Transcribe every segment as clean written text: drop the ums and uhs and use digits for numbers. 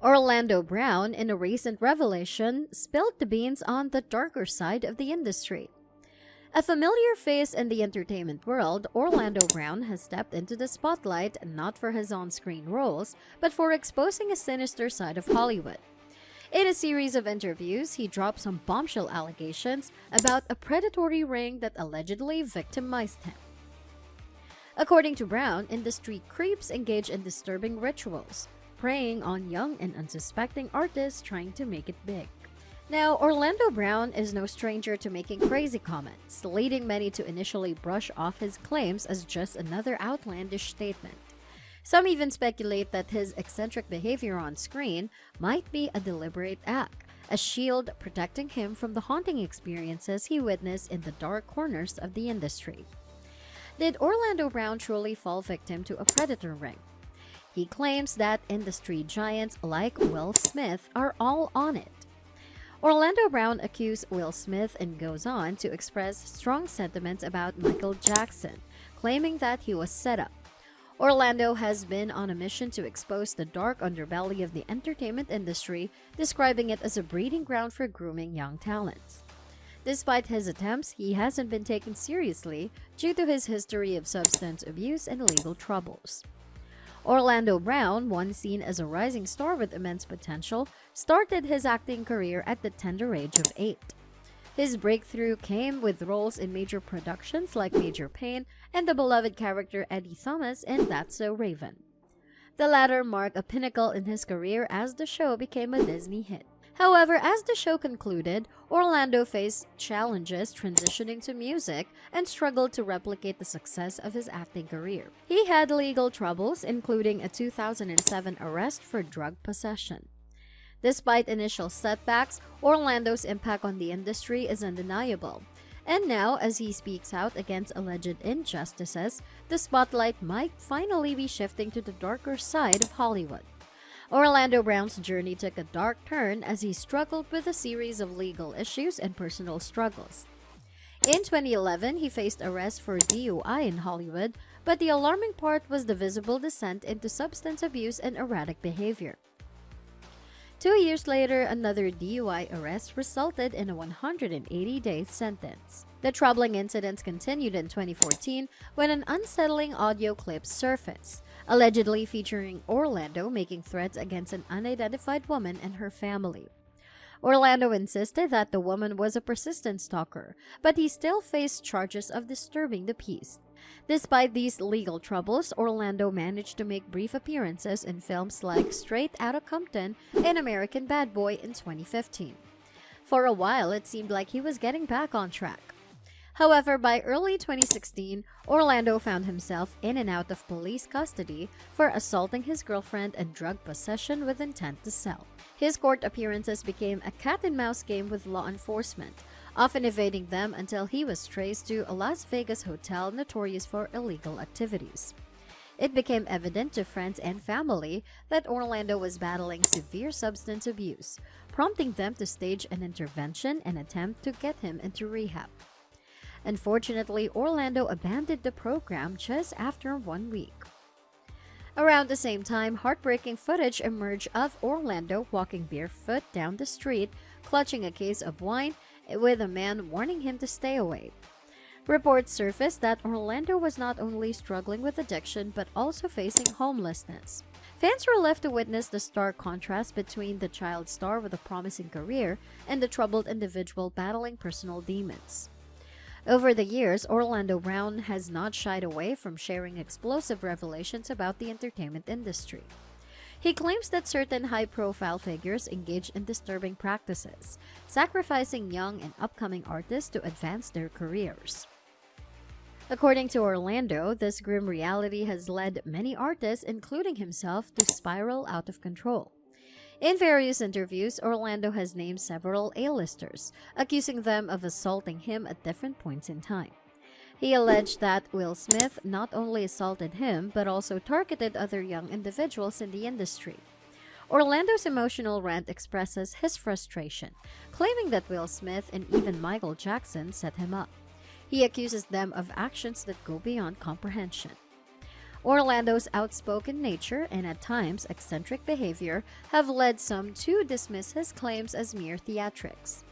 Orlando Brown, in a recent revelation, spilled the beans on the darker side of the industry. A familiar face in the entertainment world, Orlando Brown has stepped into the spotlight not for his on screen roles, but for exposing a sinister side of Hollywood. In a series of interviews, he dropped some bombshell allegations about a predatory ring that allegedly victimized him. According to Brown, industry creeps engage in disturbing rituals, preying on young and unsuspecting artists trying to make it big. Now, Orlando Brown is no stranger to making crazy comments, leading many to initially brush off his claims as just another outlandish statement. Some even speculate that his eccentric behavior on screen might be a deliberate act, a shield protecting him from the haunting experiences he witnessed in the dark corners of the industry. Did Orlando Brown truly fall victim to a predator ring? He claims that industry giants like Will Smith are all on it. Orlando Brown accused Will Smith and goes on to express strong sentiments about Michael Jackson, claiming that he was set up. Orlando has been on a mission to expose the dark underbelly of the entertainment industry, describing it as a breeding ground for grooming young talents. Despite his attempts, he hasn't been taken seriously due to his history of substance abuse and legal troubles. Orlando Brown, once seen as a rising star with immense potential, started his acting career at the tender age of 8. His breakthrough came with roles in major productions like Major Payne and the beloved character Eddie Thomas in That's So Raven. The latter marked a pinnacle in his career as the show became a Disney hit. However, as the show concluded, Orlando faced challenges transitioning to music and struggled to replicate the success of his acting career. He had legal troubles, including a 2007 arrest for drug possession. Despite initial setbacks, Orlando's impact on the industry is undeniable. And now, as he speaks out against alleged injustices, the spotlight might finally be shifting to the darker side of Hollywood. Orlando Brown's journey took a dark turn as he struggled with a series of legal issues and personal struggles. In 2011, he faced arrest for DUI in Hollywood, but the alarming part was the visible descent into substance abuse and erratic behavior. 2 years later, another DUI arrest resulted in a 180-day sentence. The troubling incidents continued in 2014 when an unsettling audio clip surfaced, allegedly featuring Orlando making threats against an unidentified woman and her family. Orlando insisted that the woman was a persistent stalker, but he still faced charges of disturbing the peace. Despite these legal troubles, Orlando managed to make brief appearances in films like Straight Outta Compton and American Bad Boy in 2015. For a while, it seemed like he was getting back on track. However, by early 2016, Orlando found himself in and out of police custody for assaulting his girlfriend and drug possession with intent to sell. His court appearances became a cat-and-mouse game with law enforcement, often evading them until he was traced to a Las Vegas hotel notorious for illegal activities. It became evident to friends and family that Orlando was battling severe substance abuse, prompting them to stage an intervention and attempt to get him into rehab. Unfortunately, Orlando abandoned the program just after 1 week. Around the same time, heartbreaking footage emerged of Orlando walking barefoot down the street, clutching a case of wine, with a man warning him to stay away. Reports surfaced that Orlando was not only struggling with addiction but also facing homelessness. Fans were left to witness the stark contrast between the child star with a promising career and the troubled individual battling personal demons. Over the years, Orlando Brown has not shied away from sharing explosive revelations about the entertainment industry. He claims that certain high-profile figures engage in disturbing practices, sacrificing young and upcoming artists to advance their careers. According to Orlando, this grim reality has led many artists, including himself, to spiral out of control. In various interviews, Orlando has named several A-listers, accusing them of assaulting him at different points in time. He alleged that Will Smith not only assaulted him, but also targeted other young individuals in the industry. Orlando's emotional rant expresses his frustration, claiming that Will Smith and even Michael Jackson set him up. He accuses them of actions that go beyond comprehension. Orlando's outspoken nature and at times eccentric behavior have led some to dismiss his claims as mere theatrics.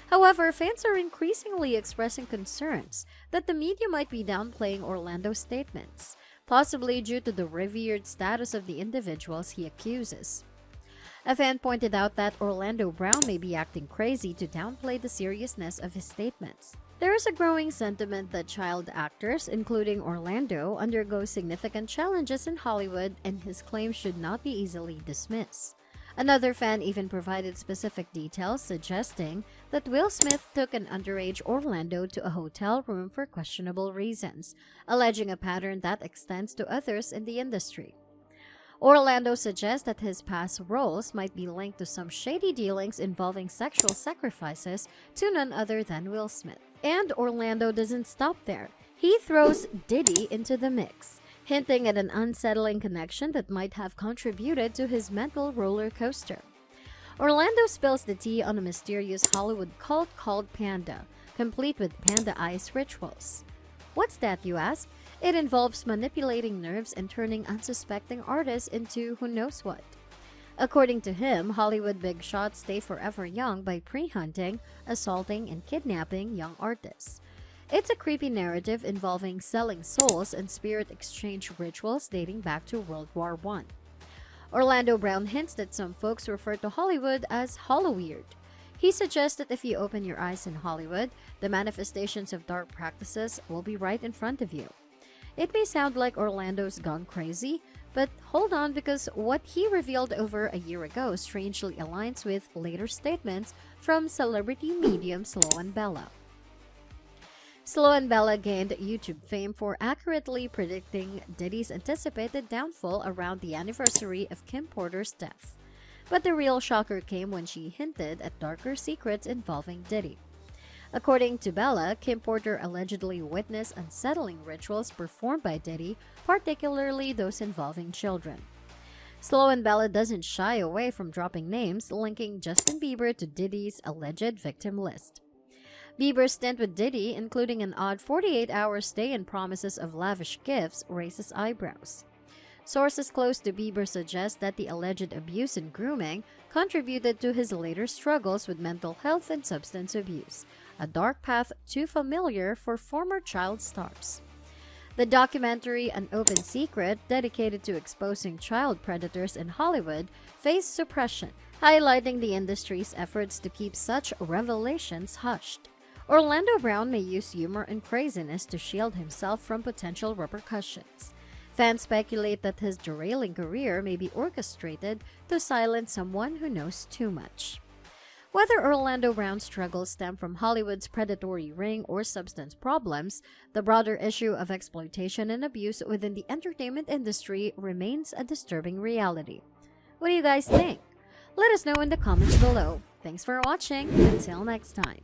However, fans are increasingly expressing concerns that the media might be downplaying Orlando's statements, possibly due to the revered status of the individuals he accuses. A fan pointed out that Orlando Brown may be acting crazy to downplay the seriousness of his statements. There is a growing sentiment that child actors, including Orlando, undergo significant challenges in Hollywood and his claims should not be easily dismissed. Another fan even provided specific details suggesting that Will Smith took an underage Orlando to a hotel room for questionable reasons, alleging a pattern that extends to others in the industry. Orlando suggests that his past roles might be linked to some shady dealings involving sexual sacrifices to none other than Will Smith. And Orlando doesn't stop there. He throws Diddy into the mix, hinting at an unsettling connection that might have contributed to his mental roller coaster. Orlando spills the tea on a mysterious Hollywood cult called Panda, complete with panda eyes rituals. What's that, you ask? It involves manipulating nerves and turning unsuspecting artists into who knows what. According to him, Hollywood big shots stay forever young by pre-hunting, assaulting, and kidnapping young artists. It's a creepy narrative involving selling souls and spirit exchange rituals dating back to World War I. Orlando Brown hints that some folks refer to Hollywood as Holloweird. He suggests that if you open your eyes in Hollywood, the manifestations of dark practices will be right in front of you. It may sound like Orlando's gone crazy, but hold on, because what he revealed over a year ago strangely aligns with later statements from celebrity medium Slow and Bella. Slow and Bella gained YouTube fame for accurately predicting Diddy's anticipated downfall around the anniversary of Kim Porter's death. But the real shocker came when she hinted at darker secrets involving Diddy. According to Bella, Kim Porter allegedly witnessed unsettling rituals performed by Diddy, particularly those involving children. Slow and Bella doesn't shy away from dropping names linking Justin Bieber to Diddy's alleged victim list. Bieber's stint with Diddy, including an odd 48-hour stay and promises of lavish gifts, raises eyebrows. Sources close to Bieber suggest that the alleged abuse and grooming contributed to his later struggles with mental health and substance abuse, a dark path too familiar for former child stars. The documentary An Open Secret, dedicated to exposing child predators in Hollywood, faced suppression, highlighting the industry's efforts to keep such revelations hushed. Orlando Brown may use humor and craziness to shield himself from potential repercussions. Fans speculate that his derailing career may be orchestrated to silence someone who knows too much. Whether Orlando Brown's struggles stem from Hollywood's predatory ring or substance problems, the broader issue of exploitation and abuse within the entertainment industry remains a disturbing reality. What do you guys think? Let us know in the comments below. Thanks for watching. Until next time.